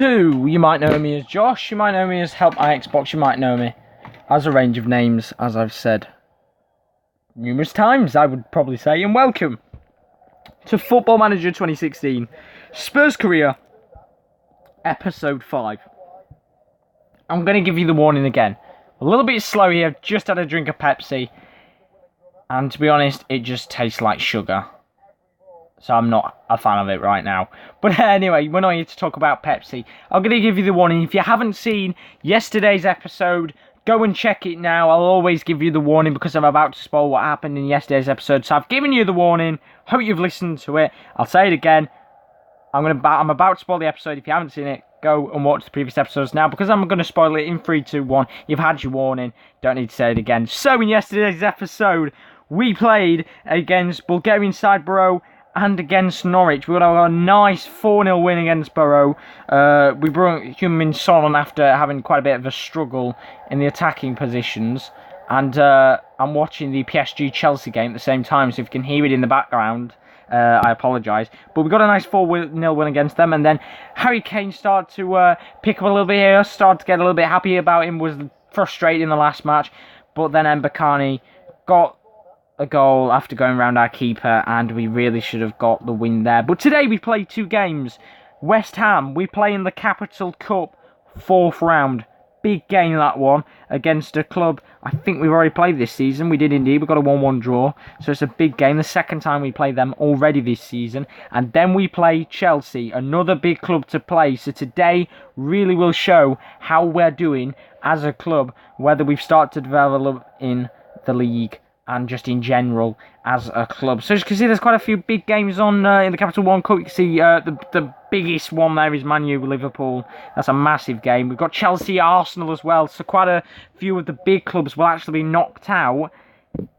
You might know me as Josh, you might know me as Help My Xbox, you might know me as a range of names, as I've said numerous times, I would probably say, and welcome to Football Manager 2016, Spurs Career, Episode 5. I'm going to give you the warning again. A little bit slow here, just had a drink of Pepsi, and to be honest, it just tastes like sugar. So I'm not a fan of it right now. But anyway, we're not here to talk about Pepsi. I'm going to give you the warning. If you haven't seen yesterday's episode, go and check it now. I'll always give you the warning because I'm about to spoil what happened in yesterday's episode. So I've given you the warning. Hope you've listened to it. I'll say it again. I'm about to spoil the episode. If you haven't seen it, go and watch the previous episodes now because I'm going to spoil it in 3, 2, 1. You've had your warning. Don't need to say it again. So in yesterday's episode, we played against Bulgarian side Borough and against Norwich. We got a nice 4-0 win against Borough. We brought Heung-min Son on after having quite a bit of a struggle in the attacking positions. And I'm watching the PSG-Chelsea game at the same time, so if you can hear it in the background, I apologise. But we got a nice 4-0 win against them, and then Harry Kane started to pick up a little bit here, started to get a little bit happy about him, was frustrated in the last match. But then Mbakani got a goal after going around our keeper, and we really should have got the win there. But today we played 2 games. West Ham, we play in the Capital Cup 4th round. Big game, that one, against a club I think we've already played this season. We did indeed. We got a 1-1 draw, so it's a big game. The second time we played them already this season. And then we play Chelsea, another big club to play. So today really will show how we're doing as a club, whether we've started to develop in the league and just in general as a club. So as you can see, there's quite a few big games on in the Capital One Cup. You can see the biggest one there is Man U Liverpool. That's a massive game. We've got Chelsea, Arsenal as well. So quite a few of the big clubs will actually be knocked out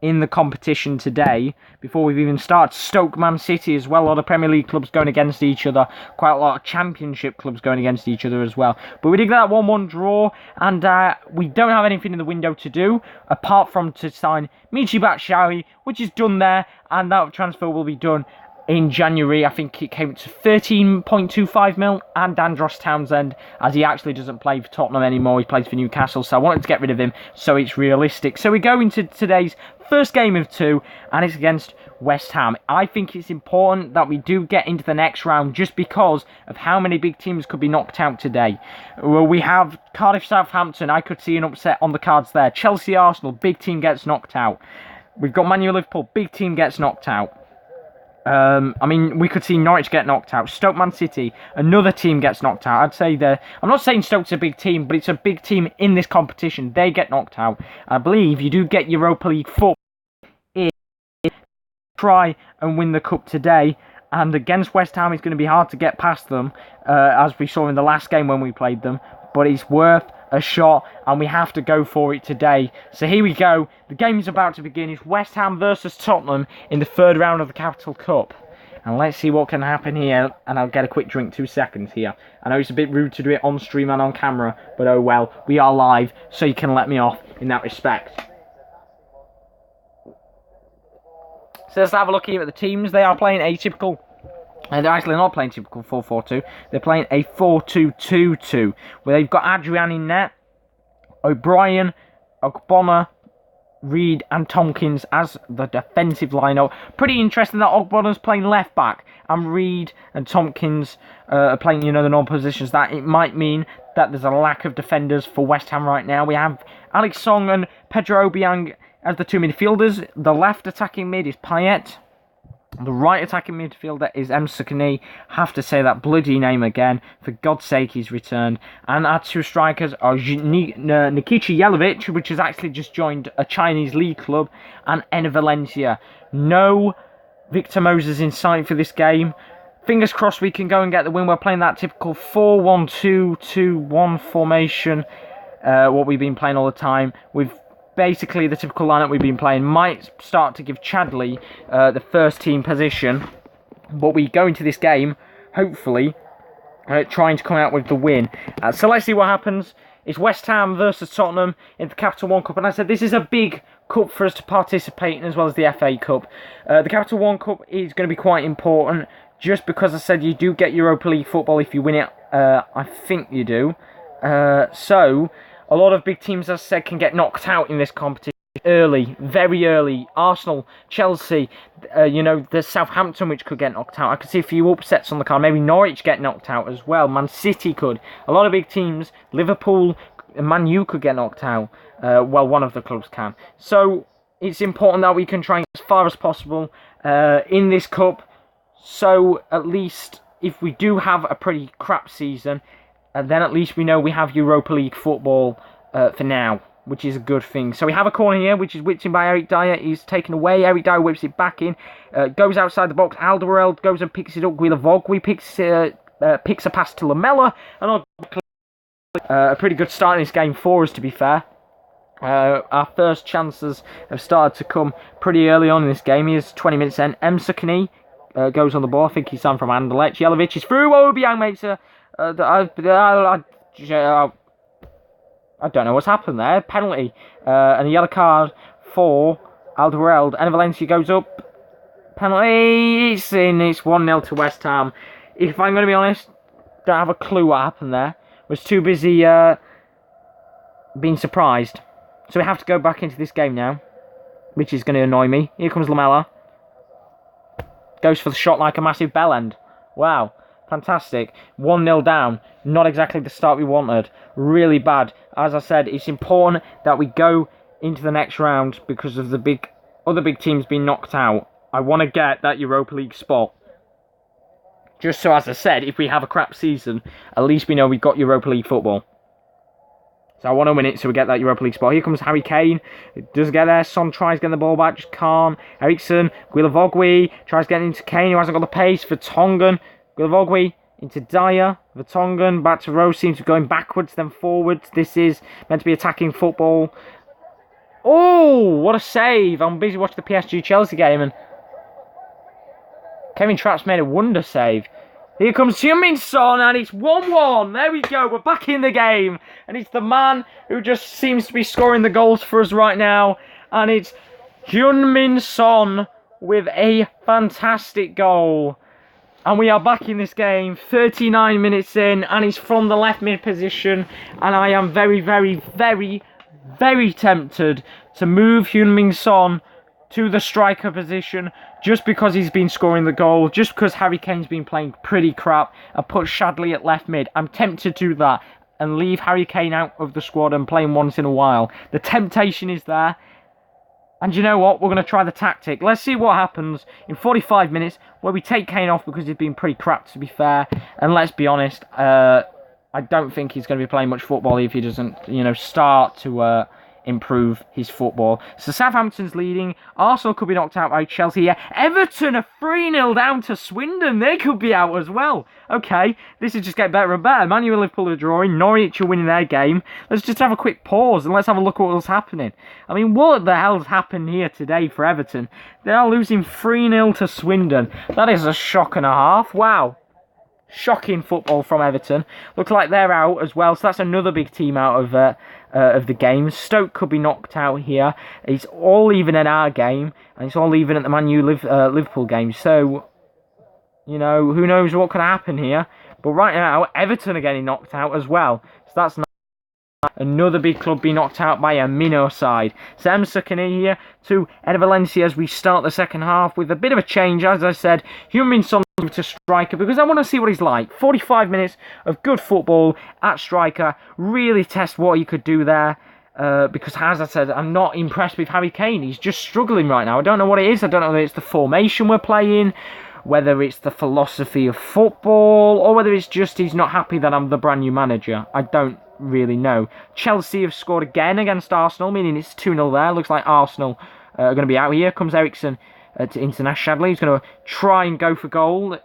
in the competition today before we've even started. Stoke, Man City as well. A lot of Premier League clubs going against each other. Quite a lot of Championship clubs going against each other as well. But we did get that 1-1 draw, and we don't have anything in the window to do apart from to sign Michy Batshuayi, which is done there, and that transfer will be done in January. I think it came to 13.25 mil, and Andros Townsend, as he actually doesn't play for Tottenham anymore, he plays for Newcastle, so I wanted to get rid of him so it's realistic. So we go into today's first game of 2, and it's against West Ham. I think it's important that we do get into the next round just because of how many big teams could be knocked out today. Well, we have Cardiff Southampton. I could see an upset on the cards there. Chelsea Arsenal, big team gets knocked out. We've got Man U Liverpool, big team gets knocked out. We could see Norwich get knocked out. Stoke, Man City, another team gets knocked out. I'd say I'm not saying Stoke's a big team, but it's a big team in this competition. They get knocked out. I believe you do get Europa League football if you try and win the cup today. And against West Ham, it's going to be hard to get past them, as we saw in the last game when we played them. But it's worth a shot, and we have to go for it today. So here we go. The game is about to begin. It's West Ham versus Tottenham in the 3rd round of the Capital Cup. And let's see what can happen here. And I'll get a quick drink, 2 seconds here. I know it's a bit rude to do it on stream and on camera, but oh well. We are live, so you can let me off in that respect. So let's have a look here at the teams. They are playing atypical. And they're actually not playing typical 4-4-2. They're playing a 4-2-2-2. Where they've got Adrian in net, O'Brien, Ogbonna, Reed and Tompkins as the defensive lineup. Pretty interesting that Ogbonna's playing left back and Reed and Tompkins are playing, the normal positions. That it might mean that there's a lack of defenders for West Ham right now. We have Alex Song and Pedro Obiang as the 2 midfielders. The left attacking mid is Payet. The right attacking midfielder is Msakani. Have to say that bloody name again. For God's sake, he's returned. And our 2 strikers are Nikica Yelovic, which has actually just joined a Chinese league club, and Enner Valencia. No Victor Moses in sight for this game. Fingers crossed we can go and get the win. We're playing that typical 4-1-2-2-1 formation, what we've been playing all the time. With basically the typical lineup we've been playing. Might start to give Chadley the first team position, but we go into this game hopefully trying to come out with the win. So let's see what happens. It's West Ham versus Tottenham in the Capital One Cup, and I said this is a big cup for us to participate in, as well as the FA Cup. The Capital One Cup is going to be quite important just because I said you do get Europa League football if you win it. I think you do. So, a lot of big teams, as I said, can get knocked out in this competition early, very early. Arsenal, Chelsea, there's Southampton which could get knocked out. I could see a few upsets on the card. Maybe Norwich get knocked out as well. Man City could. A lot of big teams. Liverpool, Man U could get knocked out. One of the clubs can. So, it's important that we can try as far as possible in this cup. So, at least, if we do have a pretty crap season, then at least we know we have Europa League football for now, which is a good thing. So we have a corner here, which is whipped in by Eric Dyer. He's taken away. Eric Dyer whips it back in. Goes outside the box. Alderweireld goes and picks it up. Guilavogui picks a pass to Lamela. And a pretty good start in this game for us, to be fair. Our first chances have started to come pretty early on in this game. Here's 20 minutes in. Emsakani goes on the ball. I think he's on from Anderlecht. Jelavic is through. Obiang makes a... I don't know what's happened there. Penalty. And a yellow card for Alderweireld. And Valencia goes up. Penalty. It's in. It's 1-0 to West Ham. If I'm going to be honest, don't have a clue what happened there. Was too busy being surprised. So we have to go back into this game now, which is going to annoy me. Here comes Lamela. Goes for the shot like a massive bell end. Wow. Fantastic. 1-0 down. Not exactly the start we wanted. Really bad. As I said, it's important that we go into the next round because of the other big teams being knocked out. I want to get that Europa League spot. Just so, as I said, if we have a crap season, at least we know we've got Europa League football. So I want to win it so we get that Europa League spot. Here comes Harry Kane. It does get there. Son tries getting the ball back. Just calm. Eriksson. Guilavogui tries getting into Kane, who hasn't got the pace. For Tongan. Guilavogui into Dyer. Vertonghen back to Rose. Seems to be going backwards then forwards. This is meant to be attacking football. Oh, what a save. I'm busy watching the PSG-Chelsea game and Kevin Trapp's made a wonder save. Here comes Heung-min Son and it's 1-1. There we go. We're back in the game. And it's the man who just seems to be scoring the goals for us right now. And it's Heung-min Son with a fantastic goal. And we are back in this game, 39 minutes in, and he's from the left mid position. And I am very, very, very, very tempted to move Heung-min Son to the striker position just because he's been scoring the goal, just because Harry Kane's been playing pretty crap, and put Shadley at left mid. I'm tempted to do that and leave Harry Kane out of the squad and play him once in a while. The temptation is there. And you know what? We're going to try the tactic. Let's see what happens in 45 minutes where we take Kane off because he's been pretty crap, to be fair. And let's be honest, I don't think he's going to be playing much football if he doesn't, start to improve his football. So Southampton's leading. Arsenal could be knocked out by Chelsea here. Everton are 3-0 down to Swindon. They could be out as well. Okay, this is just getting better and better. Man U and Liverpool are drawing. Norwich are winning their game. Let's just have a quick pause and let's have a look at what's happening. I mean, what the hell's happened here today for Everton? They are losing 3-0 to Swindon. That is a shock and a half. Wow. Shocking football from Everton. Looks like they're out as well, so that's another big team out of the game. Stoke could be knocked out here. It's all even in our game, and it's all even at the Man U Liverpool game. So, who knows what could happen here. But right now, Everton are getting knocked out as well. So that's not another big club being knocked out by a minnow side. Sam Sakane here to Ed Valencia as we start the second half with a bit of a change. As I said, Heung-min Son to striker because I want to see what he's like. 45 minutes of good football at striker. Really test what he could do there. Because as I said, I'm not impressed with Harry Kane. He's just struggling right now. I don't know what it is. I don't know whether it's the formation we're playing, whether it's the philosophy of football, or whether it's just he's not happy that I'm the brand new manager. I don't really know. Chelsea have scored again against Arsenal, meaning it's 2-0 there. Looks like Arsenal are going to be out. Here comes Eriksson to International Shadley. He's going to try and go for goal.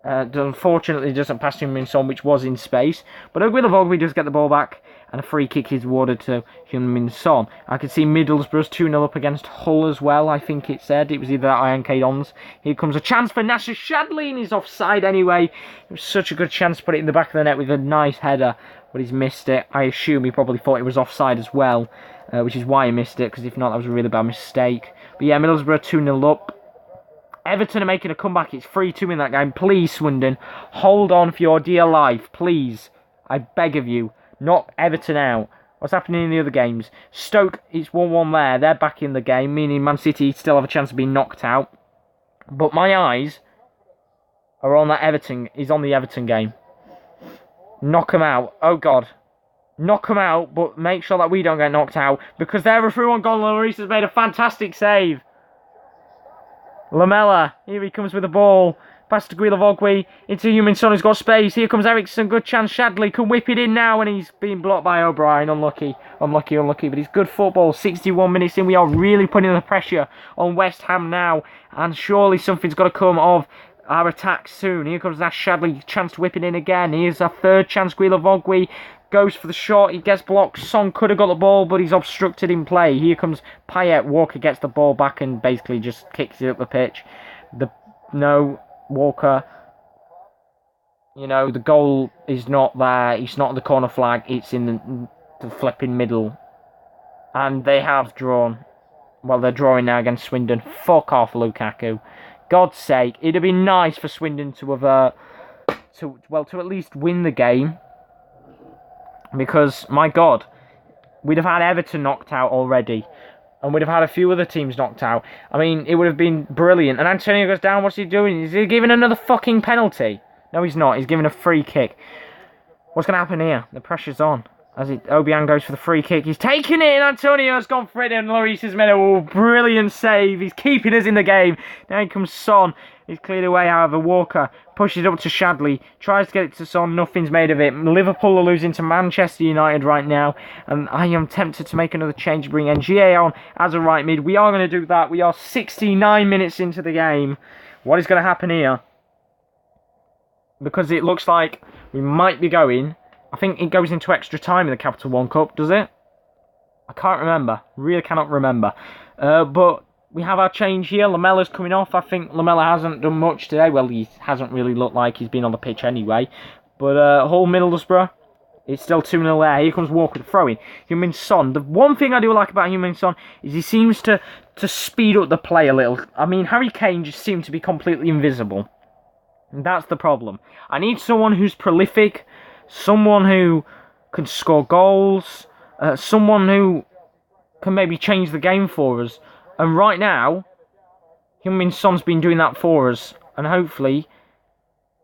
Unfortunately, doesn't pass to Heung-min Son, which was in space. But Guilavogui does get the ball back, and a free kick is awarded to Heung-min Son. I can see Middlesbrough's 2-0 up against Hull as well, I think it said. It was either that or Ian Dons. Here comes a chance for Nasser Shadley, and he's offside anyway. It was such a good chance to put it in the back of the net with a nice header, but he's missed it. I assume he probably thought it was offside as well, which is why he missed it, because if not, that was a really bad mistake. But yeah, Middlesbrough 2-0 up. Everton are making a comeback. It's 3-2 in that game. Please, Swindon, hold on for your dear life. Please. I beg of you. Knock Everton out. What's happening in the other games? Stoke, it's 1-1 there. They're back in the game, meaning Man City still have a chance of being knocked out. But my eyes are on that Everton. He's on the Everton game. Knock them out. Oh, God. Knock them out, but make sure that we don't get knocked out. Because they're a 3-1 goal. Lloris has made a fantastic save. Lamela. Here he comes with the ball. Pass to Guilavogui. Into Heung-min Son, who's got space. Here comes Eriksson. Good chance. Shadley can whip it in now, and he's being blocked by O'Brien. Unlucky. Unlucky. But he's good football. 61 minutes in. We are really putting the pressure on West Ham now. And surely something's got to come of our attack soon. Here comes Nash Shadley. Chance to whip it in again. Here's a third chance. Guilavogui goes for the shot. He gets blocked. Son could have got the ball, but he's obstructed in play. Here comes Payet. Walker gets the ball back and basically just kicks it up the pitch. Walker, the goal is not there. It's not the corner flag. It's in the flipping middle. And they have drawn. Well, they're drawing now against Swindon. Fuck off, Lukaku. God's sake. It'd have been nice for Swindon to have, to at least win the game. Because, my God, we'd have had Everton knocked out already. And we'd have had a few other teams knocked out. I mean, it would have been brilliant. And Antonio goes down. What's he doing? Is he giving another fucking penalty? No, he's not. He's giving a free kick. What's going to happen here? The pressure's on. As Obiang goes for the free kick. He's taking it, and Antonio's gone for it, and Lloris has made a brilliant save. He's keeping us in the game. Now comes Son. He's cleared away, however. Walker pushes it up to Shadley. Tries to get it to Son. Nothing's made of it. Liverpool are losing to Manchester United right now. And I am tempted to make another change, bring NGA on as a right mid. We are going to do that. We are 69 minutes into the game. What is going to happen here? Because it looks like we might be going. I think it goes into extra time in the Capital One Cup, does it? I can't remember. Really cannot remember. But we have our change here. Lamella's coming off. I think Lamella hasn't done much today. Well, he hasn't really looked like he's been on the pitch anyway. But Hull Middlesbrough, it's still 2-0 there. Here comes Walker with the throw-in. Heung-min Son. The one thing I do like about Heung-min Son is he seems to speed up the play a little. I mean, Harry Kane just seemed to be completely invisible. And that's the problem. I need someone who's prolific, someone who can score goals, someone who can maybe change the game for us. And right now, Heung-min Son's been doing that for us. And hopefully,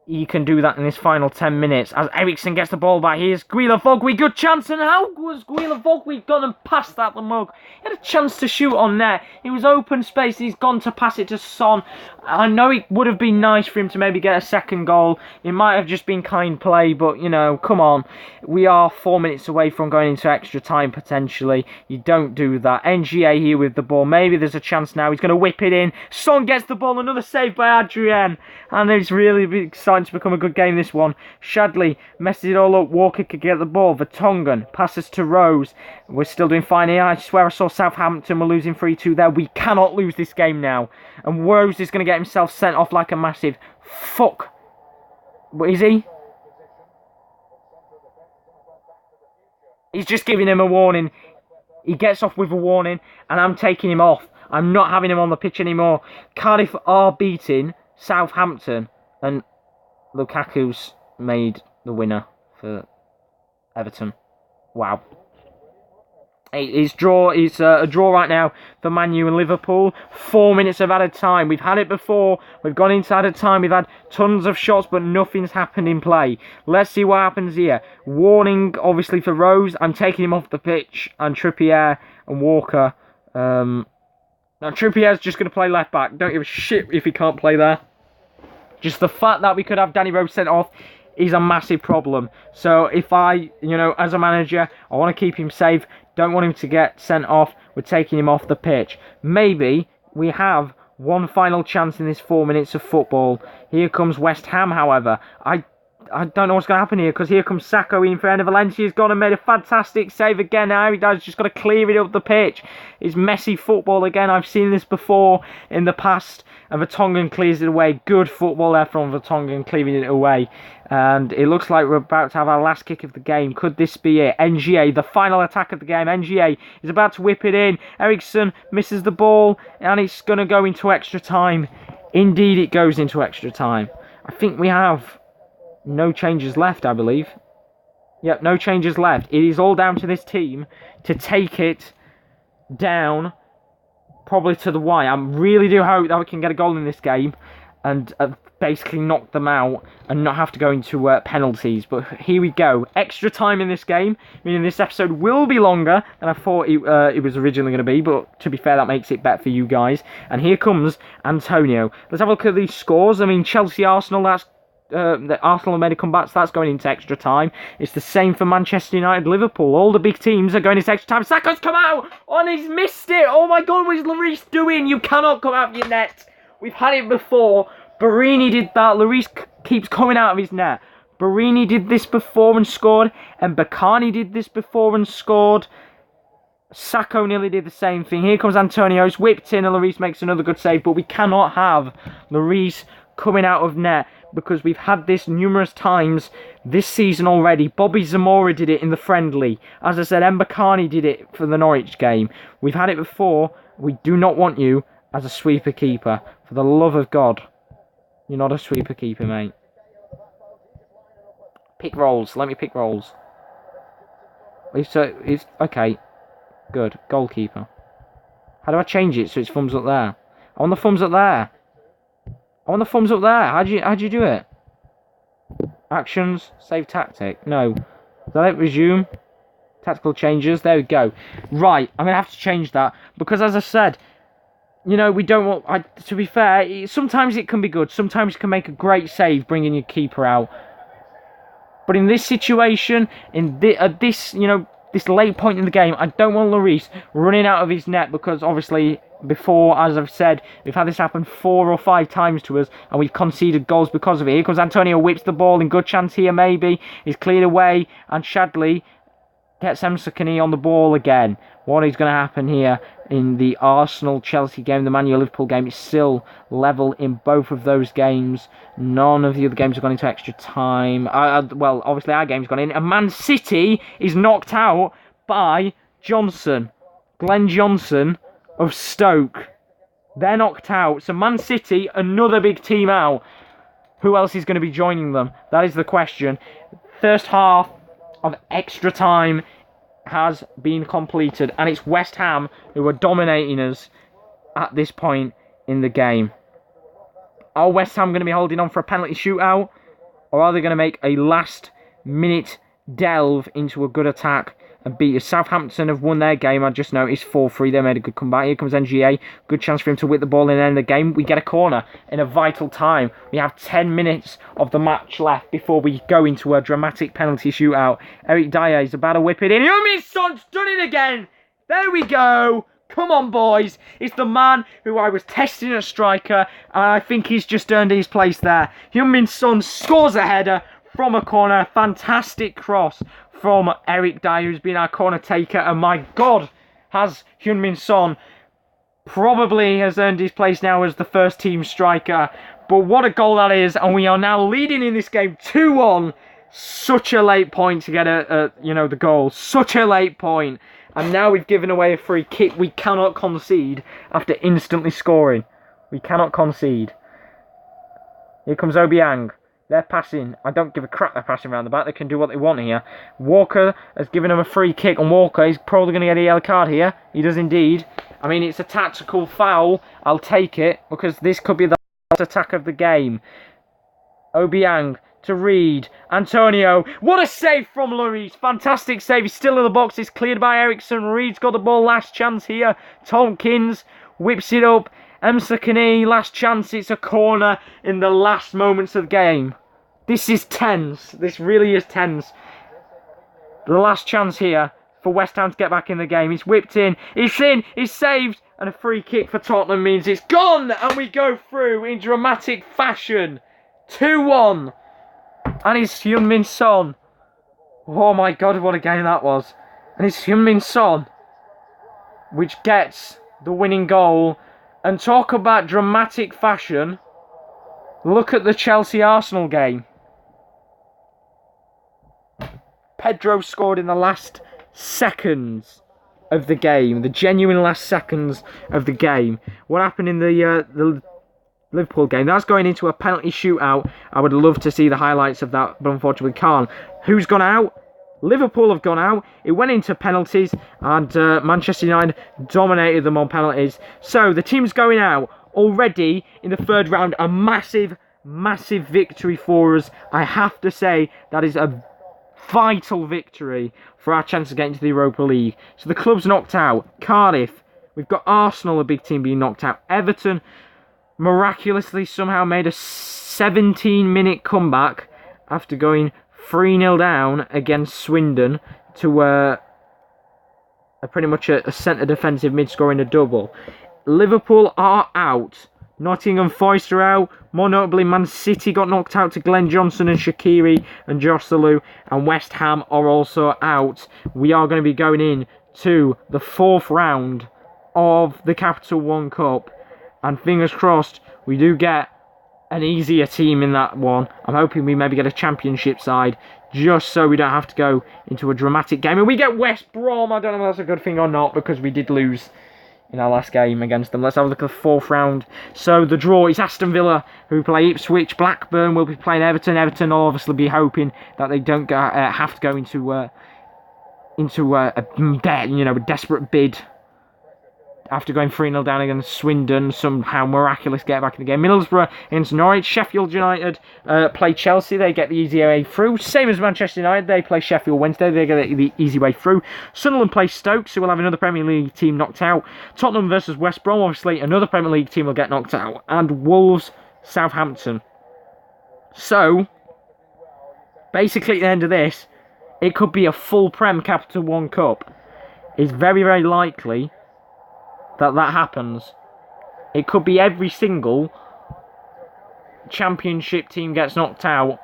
he can do that in his final 10 minutes. As Eriksson gets the ball back, here's Guilavogui. Good chance. And how was Guilavogui gone and passed that the mug? He had a chance to shoot on net. It was open space. He's gone to pass it to Son. I know it would have been nice for him to maybe get a second goal. It might have just been kind play, but, come on. We are 4 minutes away from going into extra time, potentially. You don't do that. NGA here with the ball. Maybe there's a chance now. He's going to whip it in. Son gets the ball. Another save by Adrien. And it's really starting to become a good game, this one. Shadley messes it all up. Walker could get the ball. Vertonghen passes to Rose. We're still doing fine here. I swear I saw Southampton were losing 3-2 there. We cannot lose this game now. And Rose is going to get himself sent off like a massive fuck. What is he? He's just giving him a warning. He gets off with a warning, and I'm taking him off. I'm not having him on the pitch anymore. Cardiff are beating Southampton, and Lukaku's made the winner for Everton. Wow. It's a draw right now for Man U and Liverpool. 4 minutes of added time. We've had it before. We've gone into added time. We've had tons of shots, but nothing's happened in play. Let's see what happens here. Warning, obviously, for Rose. I'm taking him off the pitch. And Trippier and Walker. Now, Trippier's just going to play left back. Don't give a shit if he can't play there. Just the fact that we could have Danny Rose sent off is a massive problem. So if I, as a manager, I want to keep him safe. Don't want him to get sent off. We're taking him off the pitch. Maybe we have one final chance in this 4 minutes of football. Here comes West Ham, however. I don't know what's going to happen here, because here comes Sacco in for Enner Valencia. He's gone and made a fantastic save again. Now he's just got to clear it up the pitch. It's messy football again. I've seen this before in the past. And Vertonghen clears it away. Good football there from Vertonghen, clearing it away. And it looks like we're about to have our last kick of the game. Could this be it? NGA, the final attack of the game. NGA is about to whip it in. Eriksson misses the ball, and it's going to go into extra time. Indeed, it goes into extra time. I think we have no changes left, I believe. Yep, no changes left. It is all down to this team to take it down, probably to the wire. I really do hope that we can get a goal in this game and basically knock them out and not have to go into penalties. But here we go. Extra time in this game, meaning this episode will be longer than I thought it was originally going to be. But to be fair, that makes it better for you guys. And here comes Antonio. Let's have a look at these scores. I mean, Chelsea-Arsenal, that's... the Arsenal have made a comeback, so that's going into extra time. It's the same for Manchester United, Liverpool. All the big teams are going into extra time. Saka's come out! Oh, and he's missed it! Oh my god, what is Lloris doing? You cannot come out of your net. We've had it before. Barini did that. Lloris keeps coming out of his net. Barini did this before and scored. And Bakani did this before and scored. Sacco nearly did the same thing. Here comes Antonio. It's whipped in and Lloris makes another good save. But we cannot have Lloris coming out of net, because we've had this numerous times this season already. Bobby Zamora did it in the friendly. As I said, Mbakani did it for the Norwich game. We've had it before. We do not want you as a sweeper keeper. For the love of God. You're not a sweeper keeper, mate. Pick rolls. Let me pick rolls. It's okay. Good. Goalkeeper. How do I change it so it's thumbs up there? I want the thumbs up there. I want the thumbs up there. How'd you do it? Actions. Save tactic. No. Is that it? Resume. Tactical changes. There we go. Right. I'm going to have to change that. Because as I said, you know, we don't want... to be fair, sometimes it can be good. Sometimes it can make a great save bringing your keeper out. But in this situation, at this, you know, this late point in the game, I don't want Lloris running out of his net, because obviously before, as I've said, we've had this happen 4 or 5 times to us and we've conceded goals because of it. Here comes Antonio, whips the ball in good chance here maybe. He's cleared away and Shadley gets Emsakani on the ball again. What is going to happen here in the Arsenal-Chelsea game, the Man U-Liverpool game? It's still level in both of those games. None of the other games have gone into extra time. Well, obviously our game's gone in. And Man City is knocked out by Johnson. Glenn Johnson of Stoke. They're knocked out. So Man City, another big team out. Who else is going to be joining them? That is the question. First half of extra time has been completed, and it's West Ham who are dominating us at this point in the game. Are West Ham going to be holding on for a penalty shootout, or are they going to make a last minute delve into a good attack and beat us? Southampton have won their game, I just noticed, 4-3. They made a good comeback. Here comes NGA. Good chance for him to whip the ball in the end of the game. We get a corner in a vital time. We have 10 minutes of the match left before we go into a dramatic penalty shootout. Eric Dyer is about to whip it in. Heung-min Son's done it again. There we go. Come on, boys. It's the man who I was testing at striker, and I think he's just earned his place there. Heung-min Son scores a header from a corner. Fantastic cross from Eric Dyer, who's been our corner taker, and my God, has Heung-min Son probably has earned his place now as the first team striker. But what a goal that is, and we are now leading in this game 2-1. Such a late point to get the goal. Such a late point. And now we've given away a free kick. We cannot concede after instantly scoring. We cannot concede. Here comes Obiang. They're passing. I don't give a crap they're passing around the back. They can do what they want here. Walker has given them a free kick, and Walker is probably going to get a yellow card here. He does indeed. I mean, it's a tactical foul. I'll take it, because this could be the last attack of the game. Obiang to Reed. Antonio. What a save from Lloris. Fantastic save. He's still in the box. It's cleared by Ericsson. Reed's got the ball. Last chance here. Tompkins whips it up. Emsakani, last chance. It's a corner in the last moments of the game. This is tense. This really is tense. The last chance here for West Ham to get back in the game. It's whipped in. It's in. It's saved. And a free kick for Tottenham means it's gone. And we go through in dramatic fashion. 2-1. And it's Heung-min Son. Oh my God, what a game that was. And it's Heung-min Son which gets the winning goal. And talk about dramatic fashion. Look at the Chelsea-Arsenal game. Pedro scored in the last seconds of the game. The genuine last seconds of the game. What happened in the Liverpool game. That's going into a penalty shootout. I would love to see the highlights of that, but unfortunately we can't. Who's gone out? Liverpool have gone out. It went into penalties, and Manchester United dominated them on penalties. So the team's going out already in the third round. A massive, massive victory for us. I have to say that is a vital victory for our chance of getting to the Europa League. So the club's knocked out. Cardiff. We've got Arsenal, a big team, being knocked out. Everton miraculously somehow made a 17-minute comeback after going 3-0 down against Swindon to pretty much a centre defensive mid scoring a double. Liverpool are out. Nottingham Forest are out. More notably, Man City got knocked out to Glenn Johnson and Shaqiri and Joselu. And West Ham are also out. We are going to be going in to the 4th round of the Capital One Cup. And fingers crossed, we do get an easier team in that one. I'm hoping we maybe get a championship side, just so we don't have to go into a dramatic game. And we get West Brom. I don't know if that's a good thing or not, because we did lose in our last game against them. Let's have a look at the 4th round. So the draw is Aston Villa, who play Ipswich. Blackburn will be playing Everton. Everton will obviously be hoping that they don't have to go into a desperate bid after going 3-0 down against Swindon, somehow miraculous get back in the game. Middlesbrough against Norwich. Sheffield United play Chelsea. They get the easy way through. Same as Manchester United. They play Sheffield Wednesday. They get the easy way through. Sunderland play Stoke, so we'll have another Premier League team knocked out. Tottenham versus West Brom. Obviously, another Premier League team will get knocked out. And Wolves, Southampton. So, basically at the end of this, it could be a full Prem Capital One Cup. It's very, very likely that happens. It could be every single championship team gets knocked out.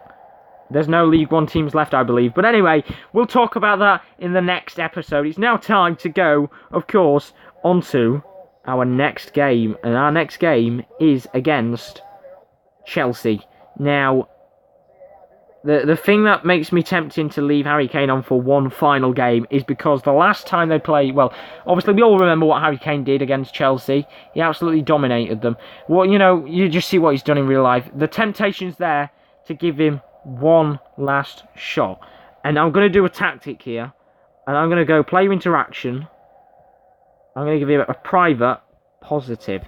There's no League One teams left, I believe. But anyway, we'll talk about that in the next episode. It's now time to go, of course, onto our next game. And our next game is against Chelsea. Now, the thing that makes me tempting to leave Harry Kane on for one final game is because the last time they played, well, obviously we all remember what Harry Kane did against Chelsea. He absolutely dominated them. Well, you just see what he's done in real life. The temptation's there to give him one last shot. And I'm going to do a tactic here. And I'm going to go player interaction. I'm going to give him a private positive.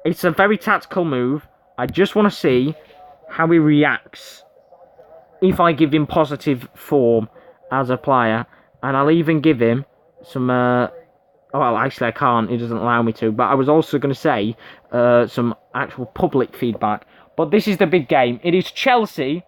It's a very tactical move. I just want to see how he reacts if I give him positive form as a player. And I'll even give him some well, actually I can't, it doesn't allow me to, but I was also going to say some actual public feedback. But this is the big game. It is Chelsea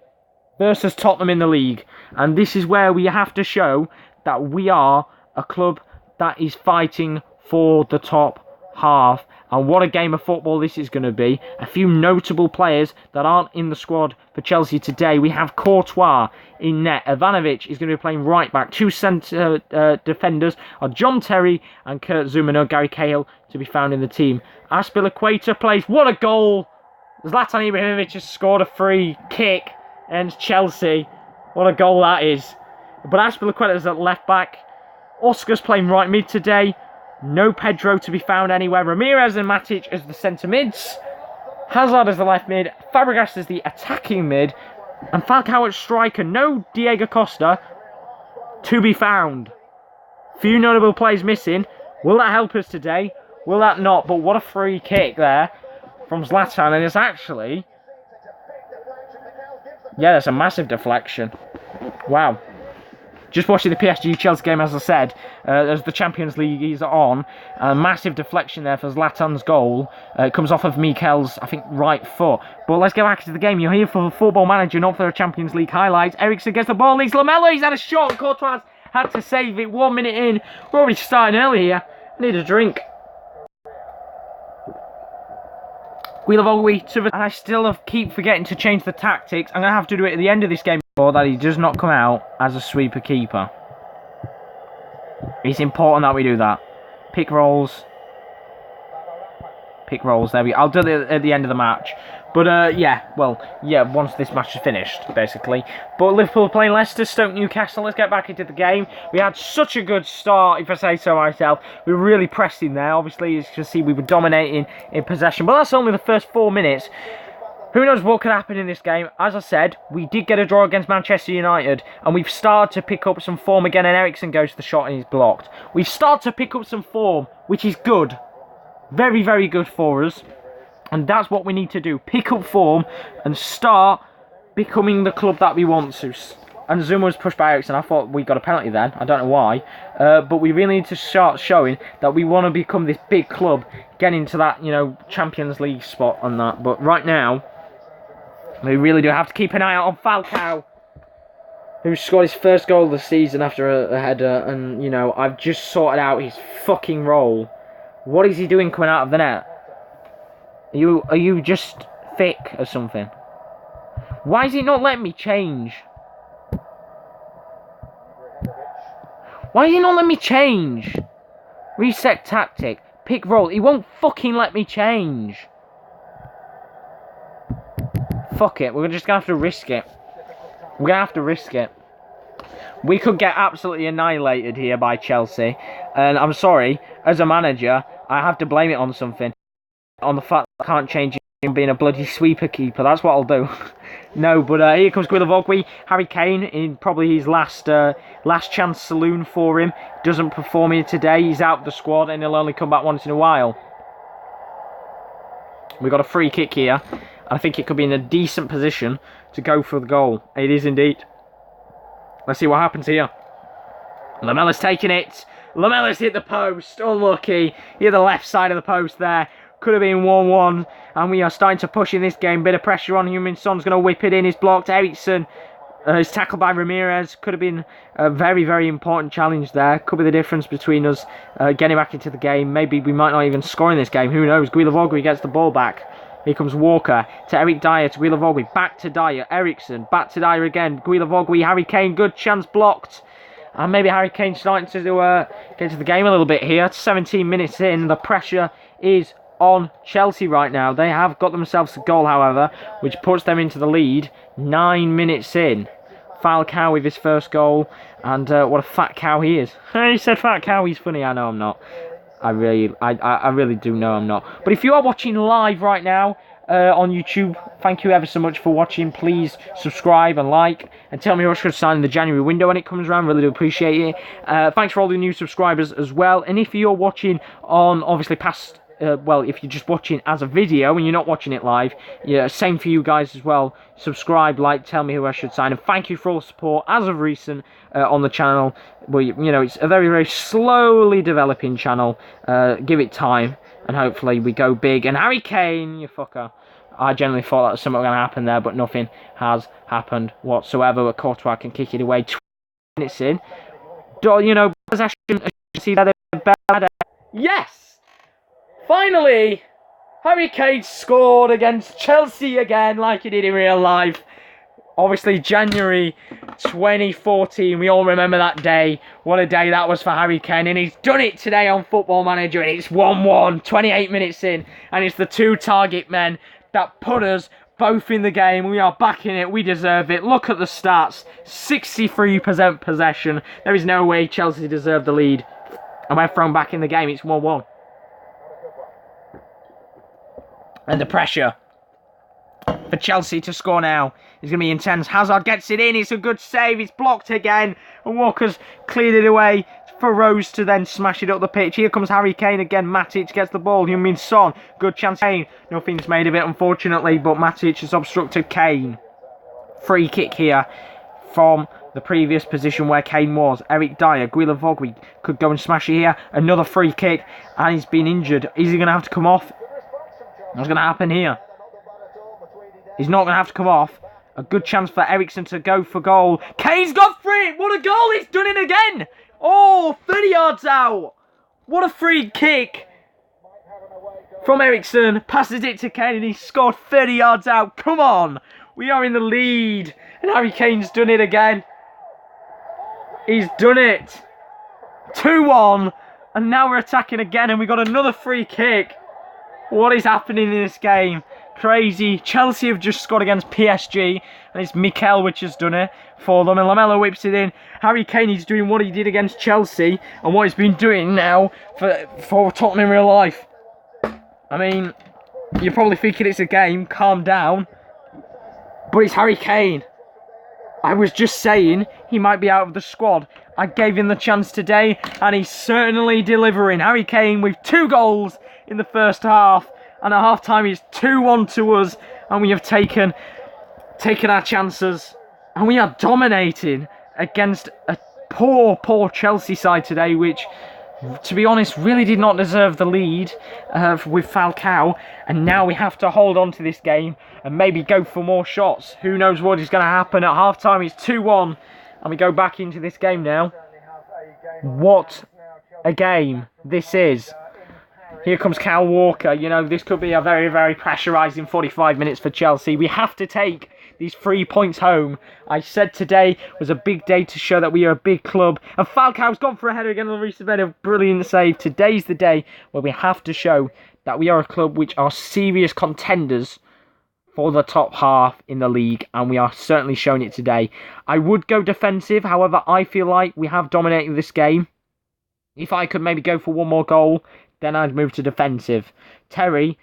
versus Tottenham in the league, and this is where we have to show that we are a club that is fighting for the top half. And what a game of football this is going to be. A few notable players that aren't in the squad for Chelsea today. We have Courtois in net. Ivanovic is going to be playing right back. Two centre defenders are John Terry and Kurt Zouma. No Gary Cahill to be found in the team. Azpilicueta plays. What a goal! Zlatan Ibrahimovic has scored a free kick against Chelsea. What a goal that is. But Azpilicueta is at left back. Oscar's playing right mid today. No Pedro to be found anywhere. Ramirez and Matic as the centre mids. Hazard as the left mid. Fabregas as the attacking mid. And Falcao at striker. No Diego Costa to be found. Few notable players missing. Will that help us today? Will that not? But what a free kick there from Zlatan. And it's actually... yeah, that's a massive deflection. Wow. Just watching the PSG-Chelsea game, as I said, as the Champions League is on. A massive deflection there for Zlatan's goal. It comes off of Mikel's, I think, right foot. But let's get back to the game. You're here for Football Manager, not for the Champions League highlights. Eriksen gets the ball, leads Lamela. He's had a shot. Courtois had to save it 1 minute in. We're already starting early here. I need a drink. Wheel of Ogwe to the... and I still keep forgetting to change the tactics. I'm going to have to do it at the end of this game, or that he does not come out as a sweeper keeper. It's important that we do that. Pick rolls. Pick rolls, there we go. I'll do it at the end of the match. But once this match is finished, basically. But Liverpool are playing Leicester, Stoke Newcastle. Let's get back into the game. We had such a good start, if I say so myself. We were really pressing there. Obviously, as you can see, we were dominating in possession. But that's only the first 4 minutes. Who knows what could happen in this game? As I said, we did get a draw against Manchester United, and we've started to pick up some form again, and Eriksen goes to the shot and he's blocked. We've started to pick up some form, which is good. Very, very good for us. And that's what we need to do. Pick up form and start becoming the club that we want to. And Zuma was pushed by Eriksen. I thought we got a penalty then. I don't know why. But we really need to start showing that we want to become this big club, get into that, Champions League spot and that. But right now, we really do have to keep an eye out on Falcao, who scored his first goal of the season after a header. And, I've just sorted out his fucking role. What is he doing coming out of the net? Are you just thick or something? Why is he not letting me change? Why is he not letting me change? Reset tactic. Pick role. He won't fucking let me change. Fuck it. We're just going to have to risk it. We're going to have to risk it. We could get absolutely annihilated here by Chelsea. And I'm sorry, as a manager, I have to blame it on something. On the fact that I can't change him being a bloody sweeper keeper. That's what I'll do. No, but here comes Guilavogui. Harry Kane, in probably his last chance saloon for him. Doesn't perform here today. He's out of the squad and he'll only come back once in a while. We've got a free kick here. I think it could be in a decent position to go for the goal. It is indeed. Let's see what happens here. Lamella's taking it. Lamella's hit the post. Unlucky. He hit the left side of the post there. Could have been 1-1. And we are starting to push in this game. Bit of pressure on Heung-min Son's going to whip it in. He's blocked. Eriksen is tackled by Ramirez. Could have been a very, very important challenge there. Could be the difference between us getting back into the game. Maybe we might not even score in this game. Who knows? Guilavogui gets the ball back. Here comes Walker to Eric Dyer, to Guilavogui, back to Dyer, Eriksen, back to Dyer again, Guilavogui, Harry Kane, good chance blocked. And maybe Harry Kane starting to get into the game a little bit here. 17 minutes in, the pressure is on Chelsea right now. They have got themselves a goal, however, which puts them into the lead 9 minutes in. Falcao with his first goal, and what a fat cow he is. He said fat cow, he's funny, I know I'm not. I really do know I'm not. But if you are watching live right now on YouTube, thank you ever so much for watching. Please subscribe and like, and tell me what should sign in the January window when it comes around. Really do appreciate it. Thanks for all the new subscribers as well. And if you're watching on obviously past, if you're just watching as a video and you're not watching it live, yeah, same for you guys as well. Subscribe, like, tell me who I should sign, and thank you for all the support as of recent on the channel. Well, it's a very, very slowly developing channel. Give it time, and hopefully we go big. And Harry Kane, you fucker. I generally thought that was something going to happen there, but nothing has happened whatsoever. But Courtois can kick it away. 20 minutes in. Possession, as you see there, better. Yes! Finally, Harry Kane scored against Chelsea again, like he did in real life. Obviously, January 2014, we all remember that day. What a day that was for Harry Kane. And he's done it today on Football Manager, and it's 1-1, 28 minutes in. And it's the two target men that put us both in the game. We are back in it. We deserve it. Look at the stats. 63% possession. There is no way Chelsea deserved the lead. And we're thrown back in the game. It's 1-1. And the pressure for Chelsea to score now is going to be intense. Hazard gets it in. It's a good save. It's blocked again. And Walker's cleared it away for Rose to then smash it up the pitch. Here comes Harry Kane again. Matic gets the ball. Heung-min Son. Good chance. Kane. Nothing's made of it, unfortunately. But Matic has obstructed Kane. Free kick here from the previous position where Kane was. Eric Dyer. Guilavogui could go and smash it here. Another free kick. And he's been injured. Is he going to have to come off? What's going to happen here? He's not going to have to come off. A good chance for Eriksen to go for goal. Kane's got free. What a goal. He's done it again. Oh, 30 yards out. What a free kick from Eriksen. Passes it to Kane and he scored 30 yards out. Come on. We are in the lead. And Harry Kane's done it again. He's done it. 2-1. And now we're attacking again and we got another free kick. What is happening in this game? crazy. Chelsea have just scored against PSG, and it's Mikel which has done it for them, and Lamela whips it in. Harry Kane is doing what he did against Chelsea, and what he's been doing now for Tottenham in real life. I mean, you're probably thinking it's a game, calm down, but it's Harry Kane. I was just saying he might be out of the squad. I gave him the chance today, and he's certainly delivering. Harry Kane with 2 goals in the first half, and at half time he's 2-1 to us, and we have taken our chances, and we are dominating against a poor Chelsea side today, which, to be honest, really did not deserve the lead with Falcao, and now we have to hold on to this game and maybe go for more shots. Who knows what is going to happen. At half time it's 2-1, and we go back into this game now. What a game this is. Here comes Kyle Walker. You know, this could be a very, very pressurising 45 minutes for Chelsea. We have to take these 3 points home. I said today was a big day to show that we are a big club. And Falcao's gone for a header again on Reece Bed. A brilliant save. Today's the day where we have to show that we are a club which are serious contenders for the top half in the league, and we are certainly showing it today. I would go defensive, however, I feel like we have dominated this game. If I could maybe go for one more goal, then I'd move to defensive. Terry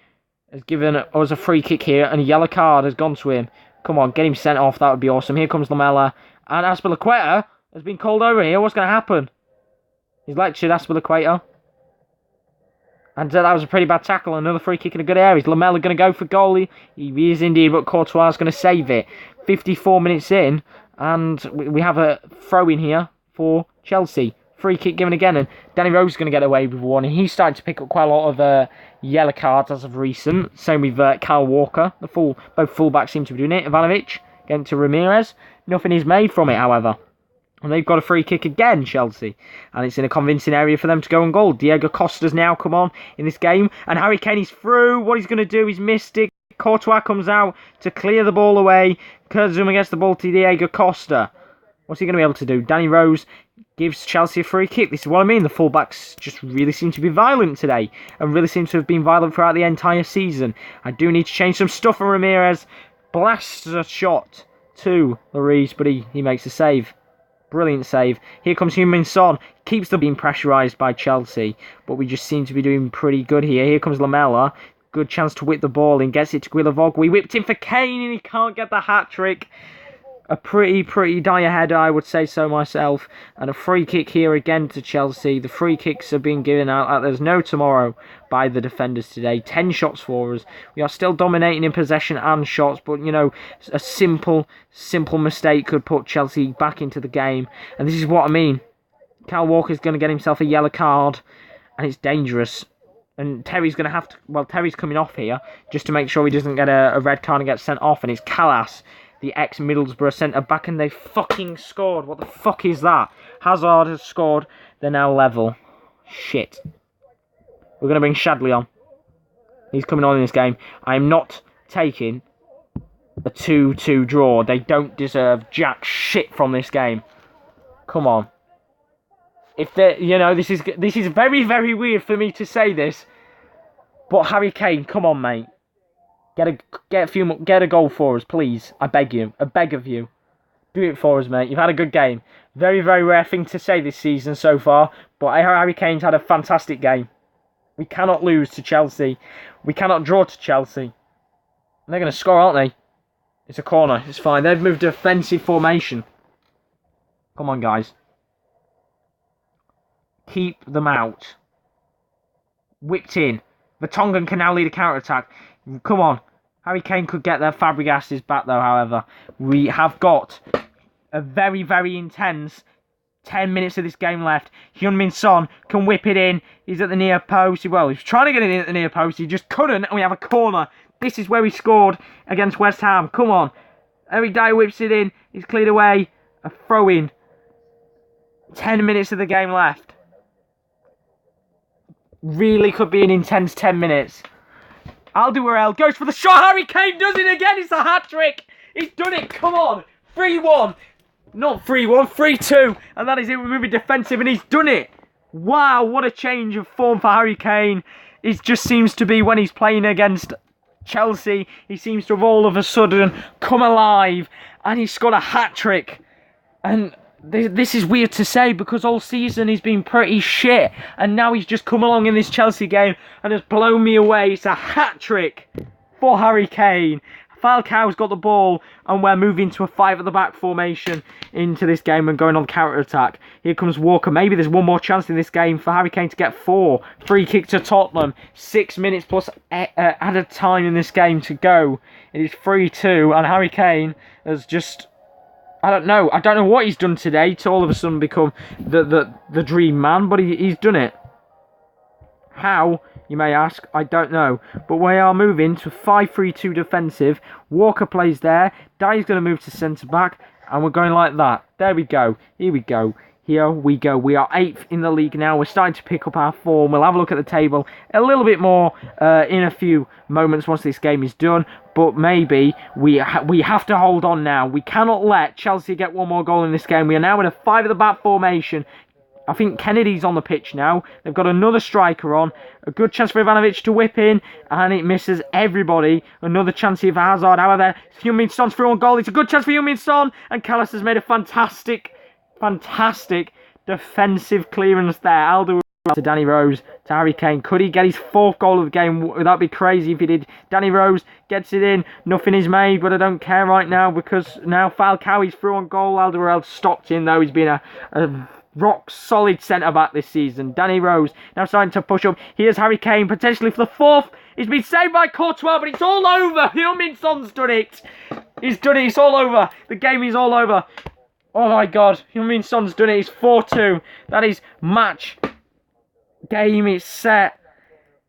has given us a free kick here, and a yellow card has gone to him. Come on, get him sent off, that would be awesome. Here comes Lamela, and Azpilicueta has been called over here. What's going to happen? He's lectured Azpilicueta. And that was a pretty bad tackle. Another free kick in a good area. Is Lamela going to go for goal? He is indeed, but Courtois is going to save it. 54 minutes in, and we have a throw in here for Chelsea. Free kick given again, and Danny Rose is going to get away with one. And he's starting to pick up quite a lot of yellow cards as of recent. Same with Kyle Walker. Both fullbacks seem to be doing it. Ivanovic getting to Ramirez. Nothing is made from it, however. And they've got a free kick again, Chelsea. And it's in a convincing area for them to go on goal. Diego Costa's now come on in this game. And Harry Kane is through. What he's going to do, he's missed it. Courtois comes out to clear the ball away. Kurt Zouma gets the ball to Diego Costa. What's he going to be able to do? Danny Rose gives Chelsea a free kick. This is what I mean. The fullbacks just really seem to be violent today. And really seem to have been violent throughout the entire season. I do need to change some stuff for Ramirez. Blasts a shot to Lloris, but he makes a save. Brilliant save. Here comes Heung-min Son. Keeps them being pressurised by Chelsea. But we just seem to be doing pretty good here. Here comes Lamela. Good chance to whip the ball in. Gets it to Guilavog. We whipped in for Kane and he can't get the hat-trick. A pretty dire header, I would say so myself. And a free kick here again to Chelsea. The free kicks are being given out. There's no tomorrow by the defenders today. 10 shots for us. We are still dominating in possession and shots. But, you know, a simple mistake could put Chelsea back into the game. And this is what I mean. Kyle Walker's going to get himself a yellow card. And it's dangerous. And Terry's going to have to... Well, Terry's coming off here just to make sure he doesn't get a red card and get sent off. And it's Callas, the ex-Middlesbrough centre-back, and they fucking scored. What the fuck is that? Hazard has scored. They're now level. Shit. We're going to bring Shadley on. He's coming on in this game. I am not taking a 2-2 draw. They don't deserve jack shit from this game. Come on. If they, you know, this is very, very weird for me to say this, but Harry Kane, come on, mate. Get a goal for us, please. I beg you. I beg of you. Do it for us, mate. You've had a good game. Very, very rare thing to say this season so far, but Harry Kane's had a fantastic game. We cannot lose to Chelsea. We cannot draw to Chelsea. And they're going to score, aren't they? It's a corner. It's fine. They've moved to defensive formation. Come on, guys. Keep them out. Whipped in. Vertonghen can now lead a counter-attack. Come on. Harry Kane could get there. Fabregas is back, though, however. We have got a very, very intense 10 minutes of this game left. Heung-min Son can whip it in. He's at the near post. Well, he's trying to get it in at the near post. He just couldn't, and we have a corner. This is where we scored against West Ham. Come on. Eric Dyer whips it in. He's cleared away. A throw-in. 10 minutes of the game left. Really could be an intense 10 minutes. Alderweireld goes for the shot. Harry Kane does it again. It's a hat-trick. He's done it. Come on. 3-1. Not 3-1. 3-2. And that is it. We're moving defensive and he's done it. Wow. What a change of form for Harry Kane. It just seems to be when he's playing against Chelsea, he seems to have all of a sudden come alive, and he scored a hat-trick. And this is weird to say because all season he's been pretty shit, and now he's just come along in this Chelsea game and has blown me away. It's a hat-trick for Harry Kane. Falcao's got the ball, and we're moving to a 5-at-the-back formation into this game and going on counter-attack. Here comes Walker. Maybe there's one more chance in this game for Harry Kane to get 4. Free kick to Tottenham. 6 minutes plus added time in this game to go. It is 3-2, and Harry Kane has just... I don't know what he's done today to all of a sudden become the dream man, but he's done it. How, you may ask, I don't know. But we are moving to 5-3-2 defensive. Walker plays there. Dye's going to move to centre-back. And we're going like that. There we go. Here we go. Here we go. We are 8th in the league now. We're starting to pick up our form. We'll have a look at the table a little bit more in a few moments once this game is done. But maybe we have to hold on now. We cannot let Chelsea get one more goal in this game. We are now in a 5-at-the-back formation. I think Kennedy's on the pitch now. They've got another striker on. A good chance for Ivanovic to whip in. And it misses everybody. Another chance here for Hazard. However, Heung-min Son's through on goal. It's a good chance for Heung-min Son. And Callas has made a fantastic defensive clearance there. Alderweireld to Danny Rose, to Harry Kane. Could he get his 4th goal of the game? That'd be crazy if he did. Danny Rose gets it in. Nothing is made, but I don't care right now because now Falcao is through on goal. Alderweireld stopped in though. He's been a rock-solid centre-back this season. Danny Rose now starting to push up. Here's Harry Kane, potentially for the 4th. He's been saved by Courtois, but it's all over. Heung-min Son's done it. He's done it. It's all over. The game is all over. Oh, my God. Heung-min Son's done it. It's 4-2. That is match. Game is set.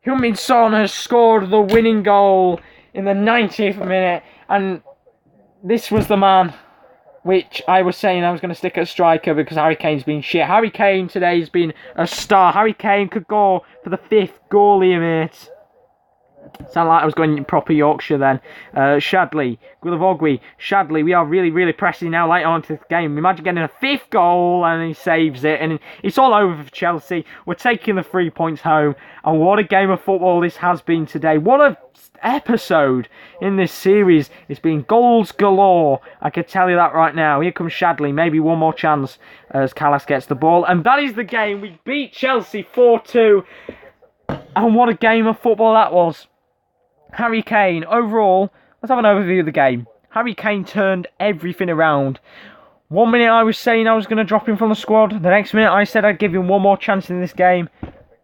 Heung-min Son has scored the winning goal in the 90th minute. And this was the man which I was saying I was going to stick at striker because Harry Kane's been shit. Harry Kane today has been a star. Harry Kane could go for the 5th goal here, mate. Sound like I was going proper Yorkshire then. Shadley, Guilavogui, Shadley. We are really pressing now late on to the game. Imagine getting a 5th goal and he saves it. And it's all over for Chelsea. We're taking the 3 points home. And what a game of football this has been today. What a episode in this series. It's been goals galore. I can tell you that right now. Here comes Shadley. Maybe one more chance as Callas gets the ball. And that is the game. We beat Chelsea 4-2. And what a game of football that was. Harry Kane, overall, let's have an overview of the game. Harry Kane turned everything around. 1 minute I was saying I was going to drop him from the squad. The next minute I said I'd give him one more chance in this game.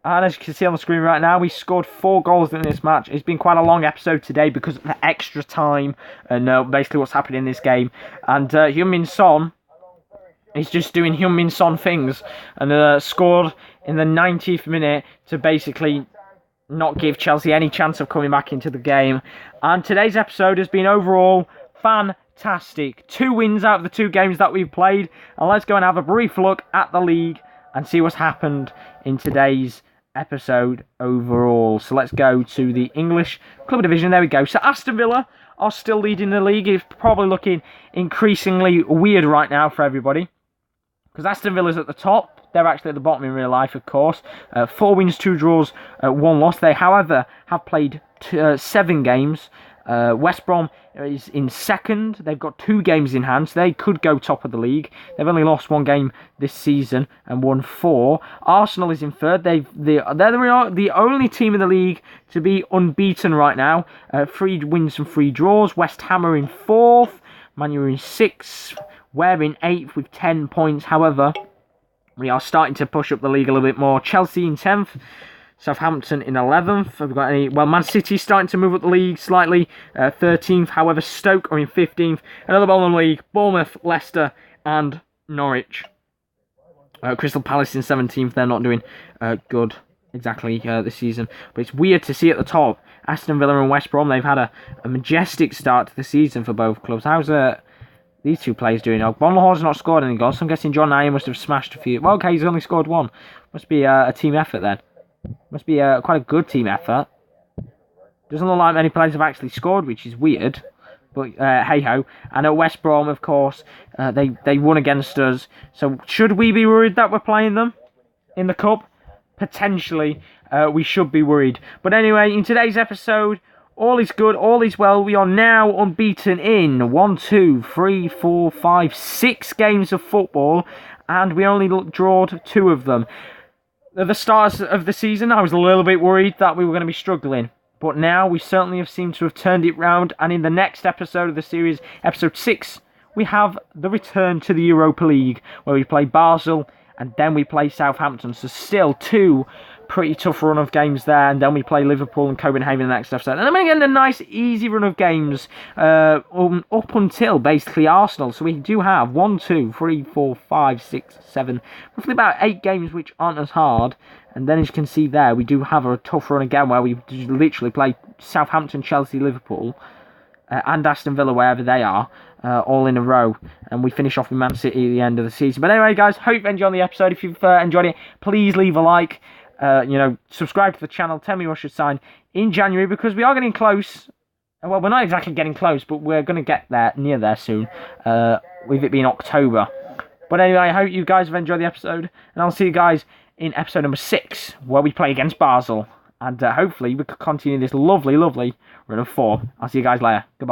And as you can see on the screen right now, we scored 4 goals in this match. It's been quite a long episode today because of the extra time and basically what's happening in this game. And Heung-min Son is just doing Heung-min Son things. And scored in the 90th minute to basically not give Chelsea any chance of coming back into the game. And today's episode has been overall fantastic. 2 wins out of the 2 games that we've played. And let's go and have a brief look at the league and see what's happened in today's episode overall. So let's go to the English Club Division. There we go. So Aston Villa are still leading the league. It's probably looking increasingly weird right now for everybody, because Aston Villa's at the top. They're actually at the bottom in real life, of course. 4 wins, 2 draws, 1 loss. They, however, have played 7 games. West Brom is in 2nd. They've got 2 games in hand, so they could go top of the league. They've only lost 1 game this season and won 4. Arsenal is in 3rd. They're the only team in the league to be unbeaten right now. 3 wins and 3 draws. West Ham are in 4th. Man U are in 6th. We're in 8th with 10 points. However, we are starting to push up the league a little bit more. Chelsea in 10th. Southampton in 11th. Have we got any? Well, Man City's starting to move up the league slightly. 13th. However, Stoke are in 15th. Another bottom of the league. Bournemouth, Leicester, and Norwich. Crystal Palace in 17th. They're not doing good exactly this season. But it's weird to see at the top Aston Villa and West Brom. They've had a majestic start to the season for both clubs. How's these 2 players doing? Bonlahor's not scored any goals, so I'm guessing John Nye must have smashed a few. Well, okay, he's only scored 1. Must be a team effort then. Must be quite a good team effort. Doesn't look like many players have actually scored, which is weird. But hey-ho. And at West Brom, of course, they won against us. So should we be worried that we're playing them in the Cup? Potentially, we should be worried. But anyway, in today's episode, all is good, all is well. We are now unbeaten in 1, 2, 3, 4, 5, 6 games of football, and we only drawed 2 of them. At the start of the season, I was a little bit worried that we were going to be struggling. But now we certainly have seemed to have turned it round. And in the next episode of the series, episode 6, we have the return to the Europa League, where we play Basel and then we play Southampton. So still 2 pretty tough run of games there. And then we play Liverpool and Copenhagen in the next episode. And then we get a nice easy run of games up until basically Arsenal. So we do have 1, 2, 3, 4, 5, 6, 7, roughly about 8 games which aren't as hard. And then as you can see there, we do have a tough run again where we literally play Southampton, Chelsea, Liverpool, and Aston Villa, wherever they are, all in a row. And we finish off with Man City at the end of the season. But anyway, guys, hope you enjoyed the episode. If you've enjoyed it, please leave a like. Subscribe to the channel. Tell me what should sign in January, because we are getting close. Well, we're not exactly getting close, but we're going to get there, near there soon, with it being October. But anyway, I hope you guys have enjoyed the episode, and I'll see you guys in episode number 6, where we play against Basel. And hopefully we can continue this lovely, lovely run of 4. I'll see you guys later. Goodbye.